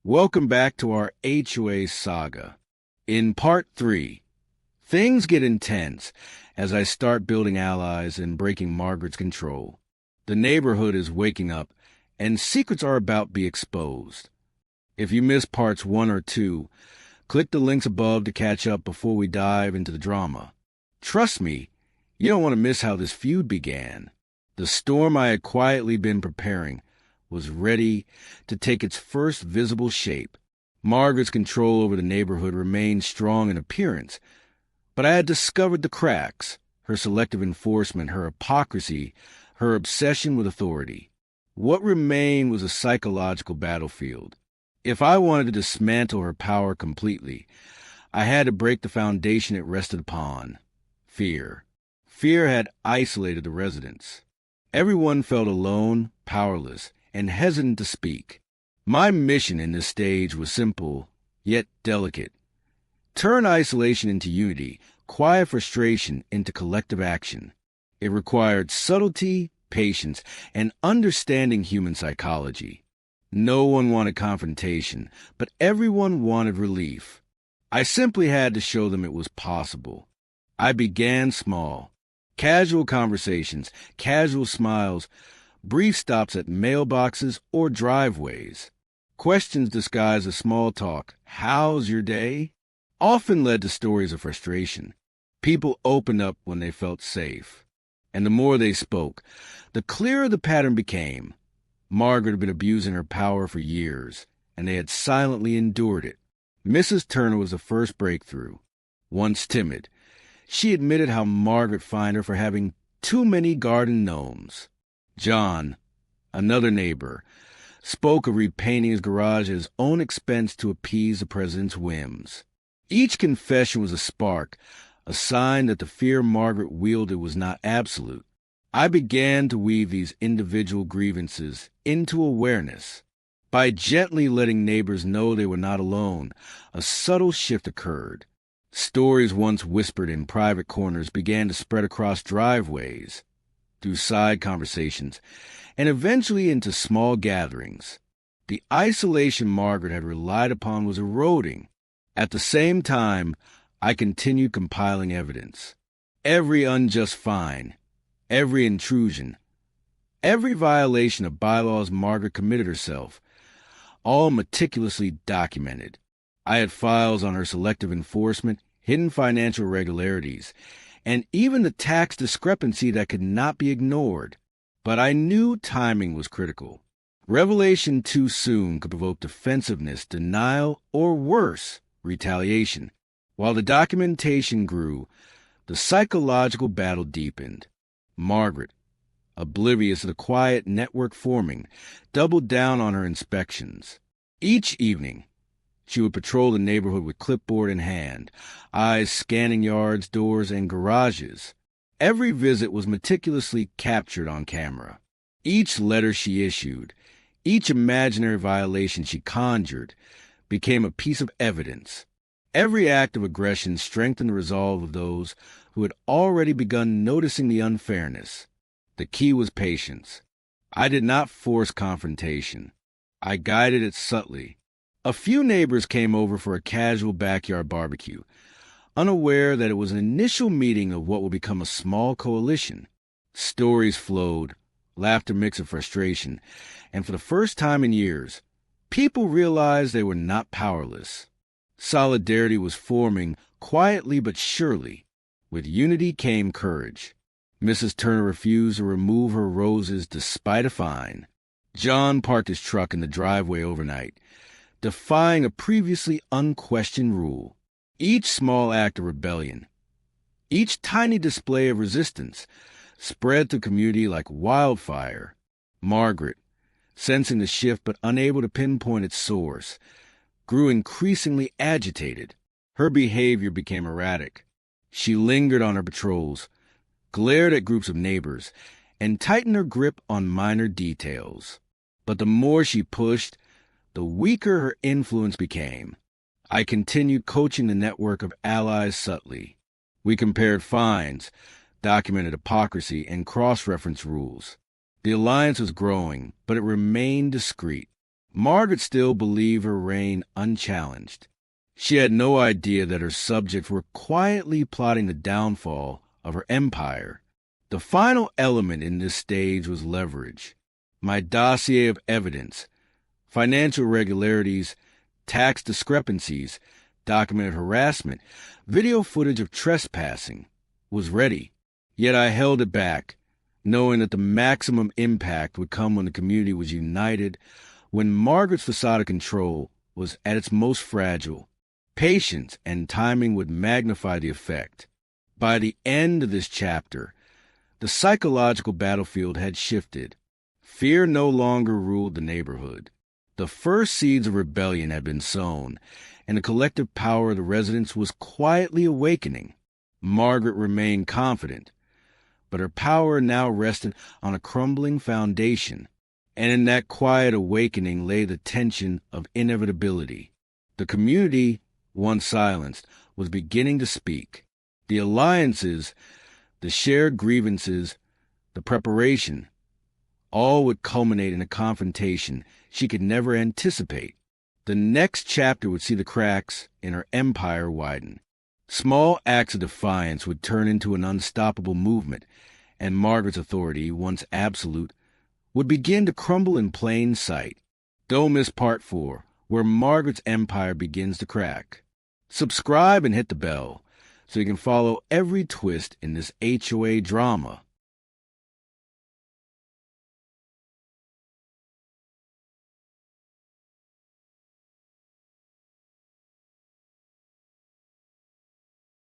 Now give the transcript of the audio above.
Welcome back to our HOA saga. In Part 3, things get intense as I start building allies and breaking Margaret's control. The neighborhood is waking up, and secrets are about to be exposed. If you missed Parts 1 or 2, click the links above to catch up before we dive into the drama. Trust me, you don't want to miss how this feud began. The storm I had quietly been preparing was ready to take its first visible shape. Margaret's control over the neighborhood remained strong in appearance, but I had discovered the cracks: her selective enforcement, her hypocrisy, her obsession with authority. What remained was a psychological battlefield. If I wanted to dismantle her power completely, I had to break the foundation it rested upon: fear. Fear had isolated the residents. Everyone felt alone, powerless, and hesitant to speak. My mission in this stage was simple, yet delicate. Turn isolation into unity, quiet frustration into collective action. It required subtlety, patience, and understanding human psychology. No one wanted confrontation, but everyone wanted relief. I simply had to show them it was possible. I began small. Casual conversations, casual smiles, brief stops at mailboxes or driveways. Questions disguised as small talk, "How's your day?" often led to stories of frustration. People opened up when they felt safe. And the more they spoke, the clearer the pattern became. Margaret had been abusing her power for years, and they had silently endured it. Mrs. Turner was the first breakthrough. Once timid, she admitted how Margaret fined her for having too many garden gnomes. John, another neighbor, spoke of repainting his garage at his own expense to appease the president's whims. Each confession was a spark, a sign that the fear Margaret wielded was not absolute. I began to weave these individual grievances into awareness. By gently letting neighbors know they were not alone, a subtle shift occurred. Stories once whispered in private corners began to spread across driveways, through side conversations, and eventually into small gatherings. The isolation Margaret had relied upon was eroding. At the same time, I continued compiling evidence. Every unjust fine, every intrusion, every violation of bylaws Margaret committed herself, all meticulously documented. I had files on her selective enforcement, hidden financial irregularities, and even the tax discrepancy that could not be ignored. But I knew timing was critical. Revelation too soon could provoke defensiveness, denial, or worse, retaliation. While the documentation grew, the psychological battle deepened. Margaret, oblivious of the quiet network forming, doubled down on her inspections. Each evening, she would patrol the neighborhood with clipboard in hand, eyes scanning yards, doors, and garages. Every visit was meticulously captured on camera. Each letter she issued, each imaginary violation she conjured, became a piece of evidence. Every act of aggression strengthened the resolve of those who had already begun noticing the unfairness. The key was patience. I did not force confrontation. I guided it subtly. A few neighbors came over for a casual backyard barbecue, unaware that it was an initial meeting of what would become a small coalition. Stories flowed, laughter mixed with frustration, and for the first time in years, people realized they were not powerless. Solidarity was forming, quietly but surely. With unity came courage. Mrs. Turner refused to remove her roses despite a fine. John parked his truck in the driveway overnight, defying a previously unquestioned rule. Each small act of rebellion, each tiny display of resistance, spread through the community like wildfire. Margaret, sensing the shift but unable to pinpoint its source, grew increasingly agitated. Her behavior became erratic. She lingered on her patrols, glared at groups of neighbors, and tightened her grip on minor details. But the more she pushed, the weaker her influence became. I continued coaching the network of allies subtly. We compared fines, documented hypocrisy, and cross-reference rules. The alliance was growing, but it remained discreet. Margaret still believed her reign unchallenged. She had no idea that her subjects were quietly plotting the downfall of her empire. The final element in this stage was leverage. My dossier of evidence, financial irregularities, tax discrepancies, documented harassment, video footage of trespassing, was ready. Yet I held it back, knowing that the maximum impact would come when the community was united, when Margaret's facade of control was at its most fragile. Patience and timing would magnify the effect. By the end of this chapter, the psychological battlefield had shifted. Fear no longer ruled the neighborhood. The first seeds of rebellion had been sown, and the collective power of the residents was quietly awakening. Margaret remained confident, but her power now rested on a crumbling foundation, and in that quiet awakening lay the tension of inevitability. The community, once silenced, was beginning to speak. The alliances, the shared grievances, the preparation, all would culminate in a confrontation she could never anticipate. The next chapter would see the cracks in her empire widen. Small acts of defiance would turn into an unstoppable movement, and Margaret's authority, once absolute, would begin to crumble in plain sight. Don't miss Part 4, where Margaret's empire begins to crack. Subscribe and hit the bell so you can follow every twist in this HOA drama.